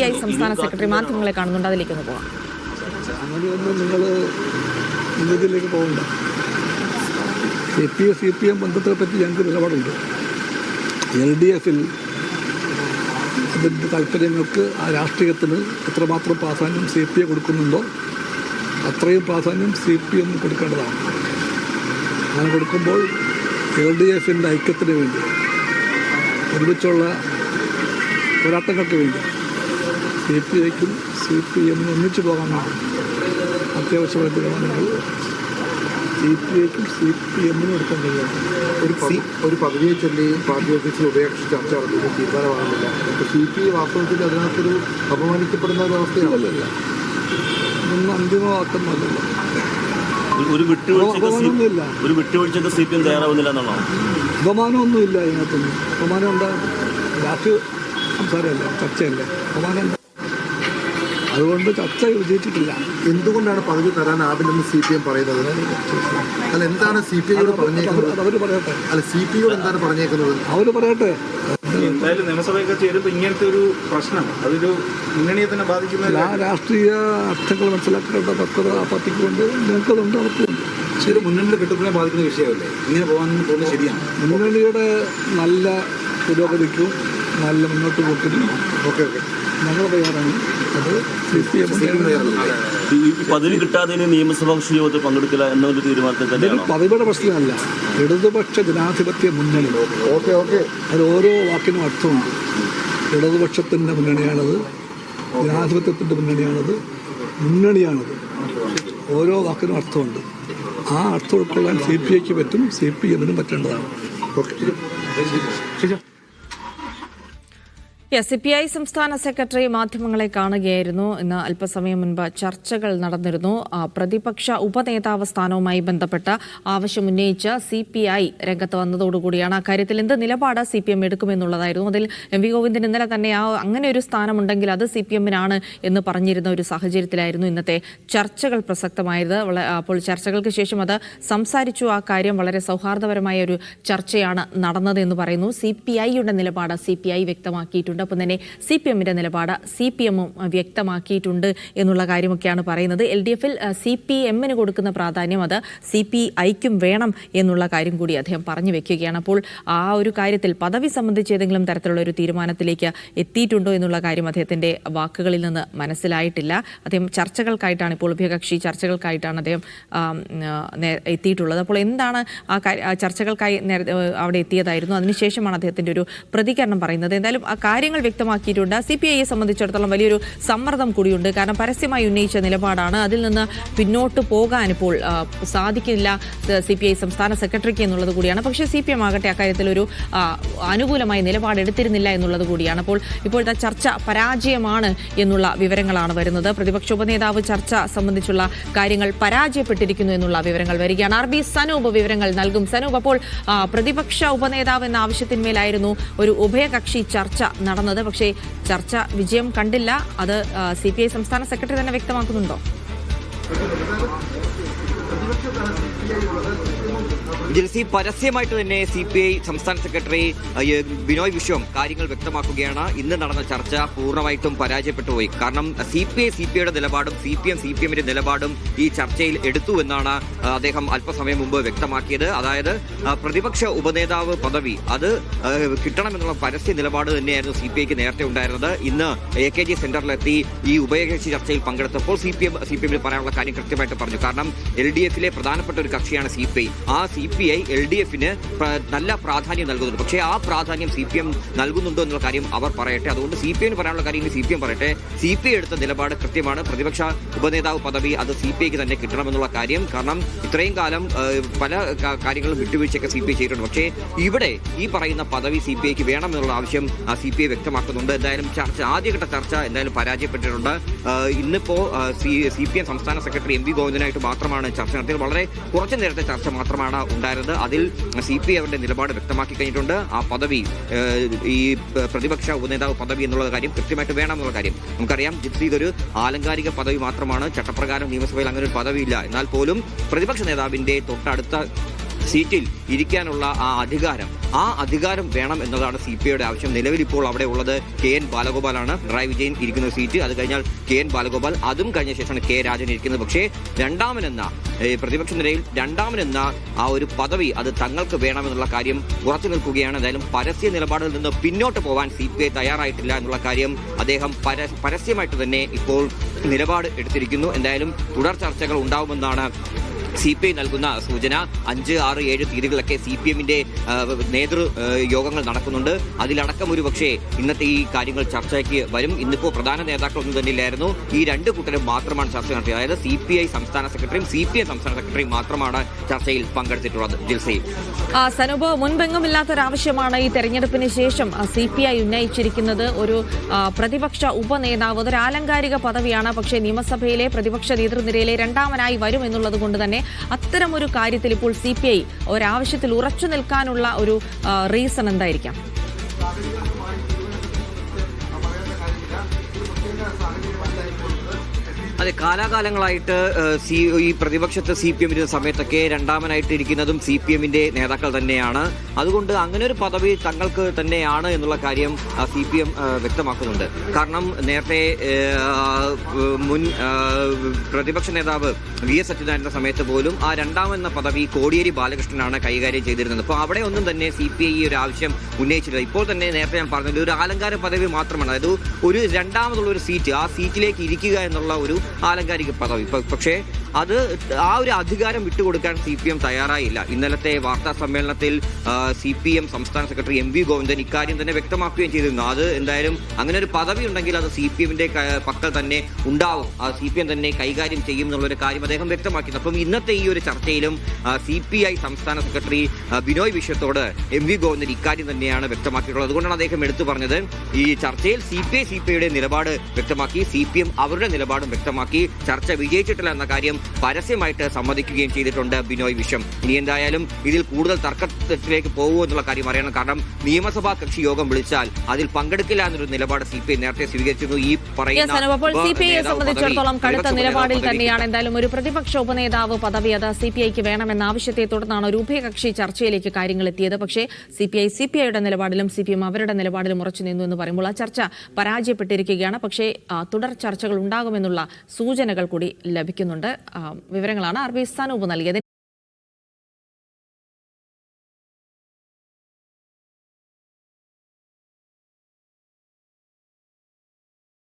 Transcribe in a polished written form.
CPI സംസ്ഥാന secretary മാധ്യമങ്ങളെ കാണുന്നുണ്ട്. അതിലേക്കൊന്ന് പോകാം. അങ്ങനെയൊന്നും നിങ്ങൾ ഇതിലേക്ക് പോകണ്ട. CPM ബന്ധത്തെ പറ്റി ഞങ്ങൾക്ക് നിലപാടുണ്ട്. LDFൽ അതിൻ്റെ താല്പര്യങ്ങൾക്ക് ആ രാഷ്ട്രീയത്തിന് എത്രമാത്രം പ്രാധാന്യം CPI കൊടുക്കുന്നുണ്ടോ അത്രയും പ്രാധാന്യം CPM കൊടുക്കേണ്ടതാണ്. അങ്ങനെ കൊടുക്കുമ്പോൾ LDFൻ്റെ ഐക്യത്തിന് വേണ്ടി ഒരുമിച്ചുള്ള പോരാട്ടങ്ങൾക്ക് വേണ്ടി CPIക്കും CPM ഒന്നിച്ചു പോകാനാണ് അത്യാവശ്യമായ തീരുമാനങ്ങൾ CPIക്കും CPM എടുക്കാൻ കഴിയുന്നത്. ഒരു പദവിയെ ചൊല്ലി പാർട്ടി ഓഫീസിൽ ഉഭയകക്ഷി ചർച്ച നടത്തുന്ന തീരുമാനമാകുന്നില്ല. അപ്പോൾ CPI വാസ്തവത്തിൽ അതിനകത്തൊരു അപമാനിക്കപ്പെടുന്ന ഒരു അവസ്ഥയല്ല. ഇതൊന്നും അന്തിമമാക്കുന്നതല്ല. ഒരു വിട്ടുവീഴ്ചക്ക് CPM തയ്യാറാവുന്നില്ല എന്നാണോ? അപമാനമൊന്നുമില്ല ഇതിനകത്തൊന്നും. അപമാനം ഉണ്ടാകും. രാഷ്ട്രീയ സംസാരമല്ലേ, ചർച്ചയല്ലേ, അപമാനം ഉണ്ടാകും. അതുകൊണ്ട് ചർച്ച വിജയിച്ചിട്ടില്ല. എന്തുകൊണ്ടാണ് പദവി തരാനാവില്ലെന്ന് CPM പറയുന്നത്? അല്ല, എന്താണ് CPIയോട് പറഞ്ഞേക്കുന്നത്? അവർ പറയട്ടെ. അല്ല, CPIയോട് എന്താണ് പറഞ്ഞേക്കുന്നത്? അവർ പറയട്ടെ. എന്തായാലും നിയമസഭയൊക്കെ ചേരുമ്പോൾ ഇങ്ങനത്തെ ഒരു പ്രശ്നം അതൊരു മുന്നണിയെ തന്നെ ബാധിക്കുന്ന രാഷ്ട്രീയ അർത്ഥങ്ങൾ മനസ്സിലാക്കേണ്ട പക്വത ആ പാർട്ടിക്ക് കൊണ്ട് ഞങ്ങൾക്കതുണ്ട്, അവർക്കുണ്ട്. ശരി, മുന്നണിയുടെ കെട്ടുറപ്പിനെ ബാധിക്കുന്ന വിഷയമല്ലേ? ഇങ്ങനെ പോകാൻ തോന്നുന്നത് ശരിയാണ്. മുന്നണിയുടെ നല്ല പുരോഗതിക്കും നല്ല മുന്നോട്ട് പോക്കിനും ഓക്കെ ഞങ്ങൾ തയ്യാറാണ്. അത് CPM പദവി കിട്ടാതെ നിയമസഭാ കക്ഷി യോഗത്തിൽ പങ്കെടുക്കില്ല എന്നൊരു തീരുമാനത്തിൽ തന്നെയാണ്. പദവിയുടെ പ്രശ്നമല്ല, ഇടതുപക്ഷ ജനാധിപത്യ മുന്നണി. ഓക്കെ അത് ഓരോ വാക്കിനും അർത്ഥമുണ്ട്. ഇടതുപക്ഷത്തിൻ്റെ മുന്നണിയാണത്, ജനാധിപത്യത്തിൻ്റെ മുന്നണിയാണത്. ഓരോ വാക്കിനും അർത്ഥമുണ്ട്. ആ അർത്ഥം ഉൾക്കൊള്ളാൻ CPIക്ക് പറ്റും, CPMനും പറ്റേണ്ടതാണ്. ഓക്കെ. CPI സംസ്ഥാന സെക്രട്ടറി മാധ്യമങ്ങളെ കാണുകയായിരുന്നു. ഇന്ന് അല്പസമയം മുൻപ് ചർച്ചകൾ നടന്നിരുന്നു. പ്രതിപക്ഷ ഉപനേതാവ് സ്ഥാനവുമായി ബന്ധപ്പെട്ട ആവശ്യമുന്നയിച്ച് CPI രംഗത്ത് വന്നതോടുകൂടിയാണ് അക്കാര്യത്തിൽ എന്ത് നിലപാട് CPM എടുക്കുമെന്നുള്ളതായിരുന്നു. അതിൽ MV ഗോവിന്ദൻ ഇന്നലെ തന്നെ അങ്ങനെ ഒരു സ്ഥാനമുണ്ടെങ്കിൽ അത് CPMനാണ് എന്ന് പറഞ്ഞിരുന്ന ഒരു സാഹചര്യത്തിലായിരുന്നു ഇന്നത്തെ ചർച്ചകൾ പ്രസക്തമായത്. അപ്പോൾ ചർച്ചകൾക്ക് ശേഷം അത് സംസാരിച്ചു. ആ കാര്യം വളരെ സൗഹാർദ്ദപരമായ ഒരു ചർച്ചയാണ് നടന്നത് എന്ന് പറയുന്നു. CPIയുടെ നിലപാട് CPI വ്യക്തമാക്കിയിട്ടുണ്ട്. ഒപ്പം തന്നെ CPMന്റെ നിലപാട് CPMും വ്യക്തമാക്കിയിട്ടുണ്ട് എന്നുള്ള കാര്യമൊക്കെയാണ് പറയുന്നത്. LDFൽ CPMന് കൊടുക്കുന്ന പ്രാധാന്യം അത് CPIക്കും വേണം എന്നുള്ള കാര്യം കൂടി അദ്ദേഹം പറഞ്ഞു വെക്കുകയാണ്. അപ്പോൾ ആ ഒരു കാര്യത്തിൽ പദവി സംബന്ധിച്ച് ഏതെങ്കിലും തരത്തിലുള്ള ഒരു തീരുമാനത്തിലേക്ക് എത്തിയിട്ടുണ്ടോ എന്നുള്ള കാര്യം അദ്ദേഹത്തിൻ്റെ വാക്കുകളിൽ നിന്ന് മനസ്സിലായിട്ടില്ല. അദ്ദേഹം ചർച്ചകൾക്കായിട്ടാണ് ഇപ്പോൾ ഉഭയകക്ഷി ചർച്ചകൾക്കായിട്ടാണ് അദ്ദേഹം എത്തിയിട്ടുള്ളത്. അപ്പോൾ എന്താണ് ആ ചർച്ചകൾക്കായി അവിടെ എത്തിയതായിരുന്നു. അതിനുശേഷമാണ് അദ്ദേഹത്തിൻ്റെ ഒരു പ്രതികരണം പറയുന്നത്. എന്തായാലും ആ കാര്യങ്ങൾ വ്യക്തമാക്കിയിട്ടുണ്ട്. CPIയെ സംബന്ധിച്ചിടത്തോളം വലിയൊരു സമ്മർദ്ദം കൂടിയുണ്ട്. കാരണം പരസ്യമായി ഉന്നയിച്ച നിലപാടാണ്. അതിൽ നിന്ന് പിന്നോട്ട് പോകാൻ ഇപ്പോൾ സാധിക്കില്ല CPI സംസ്ഥാന സെക്രട്ടറിക്ക് എന്നുള്ളത് കൂടിയാണ്. പക്ഷേ CPM ആകട്ടെ അക്കാര്യത്തിൽ ഒരു അനുകൂലമായ നിലപാടെടുത്തിരുന്നില്ല എന്നുള്ളത് കൂടിയാണ്. അപ്പോൾ ഇപ്പോഴത്തെ ചർച്ച പരാജയമാണ് എന്നുള്ള വിവരങ്ങളാണ് വരുന്നത്. പ്രതിപക്ഷ ഉപനേതാവ് ചർച്ച സംബന്ധിച്ചുള്ള കാര്യങ്ങൾ പരാജയപ്പെട്ടിരിക്കുന്നു എന്നുള്ള വിവരങ്ങൾ വരികയാണ്. RB സനൂപ് വിവരങ്ങൾ നൽകും. സനൂപ്, അപ്പോൾ പ്രതിപക്ഷ ഉപനേതാവ് എന്ന ആവശ്യത്തിന്മേലായിരുന്നു ഒരു ഉഭയകക്ഷി ചർച്ച നടന്നത്. പക്ഷേ ചർച്ച വിജയം കണ്ടില്ല. അത് CPI സംസ്ഥാന സെക്രട്ടറി തന്നെ വ്യക്തമാക്കുന്നുണ്ടോ? ജിൽസി, പരസ്യമായിട്ട് തന്നെ CPI സംസ്ഥാന സെക്രട്ടറി ബിനോയ് വിശ്വം കാര്യങ്ങൾ വ്യക്തമാക്കുകയാണ്. ഇന്ന് നടന്ന ചർച്ച പൂർണ്ണമായിട്ടും പരാജയപ്പെട്ടുപോയി. കാരണം CPIയുടെ നിലപാടും CPMന്റെ നിലപാടും ഈ ചർച്ചയിൽ എടുത്തു എന്നാണ് അദ്ദേഹം അല്പസമയം മുമ്പ് വ്യക്തമാക്കിയത്. അതായത് പ്രതിപക്ഷ ഉപനേതാവ് പദവി അത് കിട്ടണമെന്നുള്ള പരസ്യ നിലപാട് തന്നെയായിരുന്നു CPIക്ക് നേരത്തെ ഉണ്ടായിരുന്നത്. ഇന്ന് AKG സെന്ററിലെത്തി ഈ ഉഭയകക്ഷി ചർച്ചയിൽ പങ്കെടുത്തപ്പോൾ CPMന് പറയാനുള്ള കാര്യം കൃത്യമായിട്ട് പറഞ്ഞു. കാരണം LDFലെ പ്രധാനപ്പെട്ട ഒരു കക്ഷിയാണ് CPI. ആ CPI LDFന് നല്ല പ്രാധാന്യം നൽകുന്നുണ്ട്. പക്ഷേ ആ പ്രാധാന്യം CPM നൽകുന്നുണ്ടോ എന്നുള്ള കാര്യം അവർ പറയട്ടെ. അതുകൊണ്ട് CPIന് പറയാനുള്ള കാര്യം CPM പറയട്ടെ. CPI എടുത്ത നിലപാട് കൃത്യമാണ്. പ്രതിപക്ഷ ഉപനേതാവ് പദവി അത് CPIക്ക് തന്നെ കിട്ടണമെന്നുള്ള കാര്യം. കാരണം ഇത്രയും കാലം പല കാര്യങ്ങളും വിട്ടുവീഴ്ചയൊക്കെ CPI ചെയ്തിട്ടുണ്ട്. പക്ഷേ ഇവിടെ ഈ പറയുന്ന പദവി CPIക്ക് വേണമെന്നുള്ള ആവശ്യം CPI വ്യക്തമാക്കുന്നുണ്ട്. എന്തായാലും ആദ്യഘട്ട ചർച്ച എന്തായാലും പരാജയപ്പെട്ടിട്ടുണ്ട്. ഇന്നിപ്പോ CPM സംസ്ഥാന സെക്രട്ടറി MV ഗോവിന്ദനായിട്ട് മാത്രമാണ് ചർച്ച നടത്തിയത്. വളരെ കുറച്ചു നേരത്തെ ചർച്ച മാത്രമാണ് ഉണ്ടായിരുന്നത്. അതിൽ CPI അവരുടെ നിലപാട് വ്യക്തമാക്കി കഴിഞ്ഞിട്ടുണ്ട്. ആ പദവി ഈ പ്രതിപക്ഷ ഉപനേതാവ് പദവി എന്നുള്ള കാര്യം കൃത്യമായിട്ട് വേണമെന്നുള്ള കാര്യം നമുക്കറിയാം. ജിത്സി ഇതൊരു ആലങ്കാരിക പദവി മാത്രമാണ്. ചട്ടപ്രകാരം നിയമസഭയിൽ അങ്ങനെ ഒരു പദവിയില്ല. എന്നാൽ പോലും പ്രതിപക്ഷ നേതാവിന്റെ തൊട്ടടുത്ത സീറ്റിൽ ഇരിക്കാനുള്ള ആ അധികാരം വേണം എന്നതാണ് CPIയുടെ ആവശ്യം. നിലവിൽ ഇപ്പോൾ അവിടെ ഉള്ളത് KN ബാലഗോപാലാണ്. പിണറായി വിജയൻ ഇരിക്കുന്ന സീറ്റ്, അത് കഴിഞ്ഞാൽ KN ബാലഗോപാൽ, അതും കഴിഞ്ഞ ശേഷമാണ് K രാജൻ ഇരിക്കുന്നത്. പക്ഷേ പ്രതിപക്ഷ നിരയിൽ രണ്ടാമനെന്ന ആ ഒരു പദവി അത് തങ്ങൾക്ക് വേണമെന്നുള്ള കാര്യം ഉറച്ചു നിൽക്കുകയാണ്. എന്തായാലും പരസ്യ നിലപാടിൽ നിന്ന് പിന്നോട്ട് പോകാൻ CPI തയ്യാറായിട്ടില്ല എന്നുള്ള കാര്യം അദ്ദേഹം പരസ്യമായിട്ട് തന്നെ ഇപ്പോൾ നിലപാട് എടുത്തിരിക്കുന്നു. എന്തായാലും തുടർ ചർച്ചകൾ ഉണ്ടാവുമെന്നാണ് CPI നൽകുന്ന സൂചന. 5, 6, 7 തീയതികളൊക്കെ CPMന്റെ നേതൃയോഗങ്ങൾ നടക്കുന്നുണ്ട്. അതിലടക്കം ഒരു പക്ഷേ ഇന്നത്തെ ഈ കാര്യങ്ങൾ ചർച്ചയ്ക്ക് വരും. ഇന്നിപ്പോൾ പ്രധാന നേതാക്കളൊന്നും തന്നെ ഇല്ലായിരുന്നു. ഈ രണ്ട് കൂട്ടരും മാത്രമാണ് ചർച്ച നടത്തിയത്. അതായത് CPI സംസ്ഥാന സെക്രട്ടറിയും CPM സംസ്ഥാന സെക്രട്ടറിയും മാത്രമാണ് ചർച്ചയിൽ പങ്കെടുത്തിട്ടുള്ളത്. ജിൽസയിൽ സനൂപ്, മുൻപെങ്ങുമില്ലാത്തൊരാവശ്യമാണ് ഈ തെരഞ്ഞെടുപ്പിന് ശേഷം CPI ഉന്നയിച്ചിരിക്കുന്നത്. ഒരു പ്രതിപക്ഷ ഉപനേതാവ്, അതൊരു ആലങ്കാരിക പദവിയാണ്. പക്ഷേ നിയമസഭയിലെ പ്രതിപക്ഷ നേതൃനിരയിലെ രണ്ടാമനായി വരും എന്നുള്ളത് കൊണ്ട് തന്നെ അത്തരമൊരു കാര്യത്തിൽ ഇപ്പോൾ CPI ഒരാവശ്യത്തിൽ ഉറച്ചു നിൽക്കാനുള്ള ഒരു റീസൺ എന്തായിരിക്കാം? അതെ, കാലാകാലങ്ങളായിട്ട് ഈ പ്രതിപക്ഷത്ത് CPM ഇരുന്ന സമയത്തൊക്കെ രണ്ടാമനായിട്ട് ഇരിക്കുന്നതും CPMന്റെ നേതാക്കൾ തന്നെയാണ്. അതുകൊണ്ട് അങ്ങനെ ഒരു പദവി തങ്ങൾക്ക് തന്നെയാണ് എന്നുള്ള കാര്യം CPM വ്യക്തമാക്കുന്നുണ്ട്. കാരണം നേരത്തെ മുൻ പ്രതിപക്ഷ നേതാവ് VS അച്യുതാനന്ദന്റെ സമയത്ത് പോലും ആ രണ്ടാമെന്ന പദവി കോടിയേരി ബാലകൃഷ്ണനാണ് കൈകാര്യം ചെയ്തിരുന്നത്. അപ്പോൾ അവിടെ ഒന്നും തന്നെ CPI ഒരു ആവശ്യം ഉന്നയിച്ചില്ല. ഇപ്പോൾ തന്നെ നേരത്തെ ഞാൻ പറഞ്ഞത് ഒരു അലങ്കാര പദവി മാത്രമാണ്. അതായത് ഒരു രണ്ടാമതുള്ള ഒരു സീറ്റ്, ആ സീറ്റിലേക്ക് ഇരിക്കുക എന്നുള്ള ഒരു ആലങ്കാരിക പദവി. പക്ഷേ അത് ആ ഒരു അധികാരം വിട്ടുകൊടുക്കാൻ CPM തയ്യാറായില്ല. ഇന്നലത്തെ വാർത്താ സമ്മേളനത്തിൽ CPM സംസ്ഥാന സെക്രട്ടറി MV ഗോവിന്ദൻ ഇക്കാര്യം തന്നെ വ്യക്തമാക്കുകയും ചെയ്തിരുന്നു. അത് എന്തായാലും അങ്ങനെ ഒരു പദവി ഉണ്ടെങ്കിൽ അത് CPMന്റെ പക്കൽ തന്നെ ഉണ്ടാവും, CPM തന്നെ കൈകാര്യം ചെയ്യും എന്നുള്ളൊരു കാര്യം അദ്ദേഹം വ്യക്തമാക്കിയിരുന്നു. അപ്പം ഇന്നത്തെ ഈ ഒരു ചർച്ചയിലും CPI സംസ്ഥാന സെക്രട്ടറി ബിനോയ് വിശ്വത്തോട് MV ഗോവിന്ദൻ ഇക്കാര്യം തന്നെയാണ് വ്യക്തമാക്കിയിട്ടുള്ളത്. അതുകൊണ്ടാണ് അദ്ദേഹം എടുത്തു പറഞ്ഞത് ഈ ചർച്ചയിൽ CPIയുടെ നിലപാട് വ്യക്തമാക്കി, CPM അവരുടെ നിലപാടും വ്യക്തമാക്കി. ചർച്ച വിജയിച്ചിട്ടില്ല എന്ന കാര്യം പരസ്യമായിട്ട് സമ്മതിക്കുകയും ചെയ്തിട്ടുണ്ട് ബിനോയ് വിശ്വം. ഇനി എന്തായാലും ഇതിൽ കൂടുതൽ തർക്കത്തിലേക്ക് പോകുമോ എന്നുള്ള കാര്യം അറിയണം. കാരണം നിയമസഭാ കക്ഷി യോഗം വിളിച്ചാൽ അതിൽ പങ്കെടുക്കില്ല എന്നൊരു നിലപാട് CPI നേരത്തെ സ്വീകരിച്ചിരുന്നു. ഈ CPIയെ സംബന്ധിച്ചിടത്തോളം കടുത്ത നിലപാടിൽ തന്നെയാണ്. എന്തായാലും ഒരു പ്രതിപക്ഷ ഉപനേതാവ് പദവി അത് CPIക്ക് വേണമെന്ന ആവശ്യത്തെ തുടർന്നാണ് ഒരു ഉഭയകക്ഷി ചർച്ചയിലേക്ക് കാര്യങ്ങൾ എത്തിയത്. പക്ഷേ CPIയുടെ നിലപാടിലും CPM അവരുടെ നിലപാടിലും ഉറച്ചു നിന്നു എന്ന് പറയുമ്പോൾ ആ ചർച്ച പരാജയപ്പെട്ടിരിക്കുകയാണ്. പക്ഷേ തുടർ ചർച്ചകൾ ഉണ്ടാകുമെന്നുള്ള സൂചനകൾ കൂടി ലഭിക്കുന്നുണ്ട്. വിവരങ്ങളാണ് RB സനൂപ് നൽകിയത്.